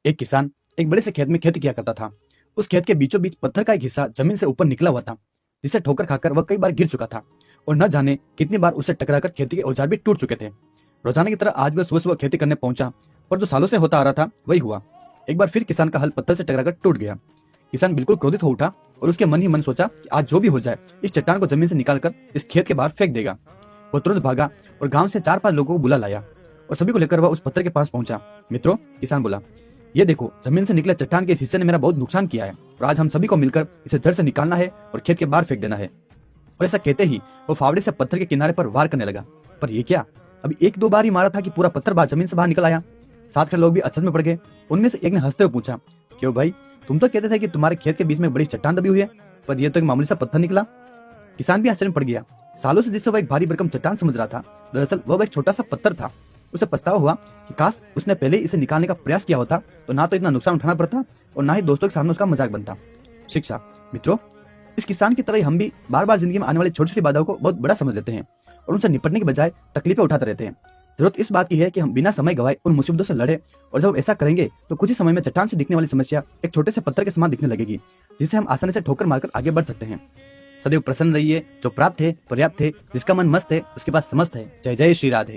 एक किसान एक बड़े से खेत में खेती किया करता था। उस खेत के बीचों बीच पत्थर का एक हिस्सा जमीन से ऊपर निकला हुआ था, जिसे ठोकर खाकर वह कई बार गिर चुका था और न जाने कितनी बार उसे टकराकर खेती के औजार भी टूट चुके थे। रोजाना की तरह आज वह सुबह सुबह खेती करने पहुंचा, पर जो सालों से होता आ रहा था वही हुआ। एक बार फिर किसान का हल पत्थर से टकराकर टूट गया। किसान बिल्कुल क्रोधित हो उठा और उसके मन ही मन सोचा कि आज जो भी हो जाए, इस चट्टान को जमीन से निकालकर इस खेत के बाहर फेंक देगा। वो तुरंत भागा और गांव से 4-5 लोगों को बुला लाया और सभी को लेकर वह उस पत्थर के पास पहुंचा। मित्रों, किसान बोला, ये देखो, जमीन से निकले चट्टान के इस हिस्से ने मेरा बहुत नुकसान किया है और आज हम सभी को मिलकर इसे जड़ से निकालना है और खेत के बाहर फेंक देना है। और ऐसा कहते ही वो फावड़े से पत्थर के किनारे पर वार करने लगा। पर ये क्या, अभी एक दो बार ही मारा था कि पूरा पत्थर जमीन से बाहर निकल आया। साथ के लोग भी अचरज में पड़ गए। उनमें से एक ने हंसते हुए पूछा, क्यों भाई, तुम तो कहते थे कि तुम्हारे खेत के बीच में बड़ी चट्टान दबी हुई है, पर यह तो एक मामूली सा पत्थर निकला। किसान भी आश्चर्य में पड़ गया। सालों से जिसे वह एक भारी भरकम चट्टान समझ रहा था, दरअसल वह एक छोटा सा पत्थर था। उसे पछतावा हुआ कि काश उसने पहले ही इसे निकालने का प्रयास किया होता, तो ना तो इतना नुकसान उठाना पड़ता और ना ही दोस्तों के सामने उसका मजाक बनता। शिक्षा। मित्रों, इस किसान की तरह ही हम भी बार बार जिंदगी में आने वाली छोटी छोटी बाधाओं को बहुत बड़ा समझ लेते हैं और उनसे निपटने के बजाय तकलीफें उठाते रहते हैं। जरूरत इस बात की है कि हम बिना समय गवाए उन मुसीबतों से लड़े, और जब हम ऐसा करेंगे तो कुछ ही समय में चट्टान से दिखने वाली समस्या एक छोटे से पत्थर के समान दिखने लगेगी, जिसे हम आसानी से ठोकर मारकर आगे बढ़ सकते हैं। सदैव प्रसन्न रहिए। जो प्राप्त है पर्याप्त है, जिसका मन मस्त है उसके पास समस्त है। जय जय श्री राधे।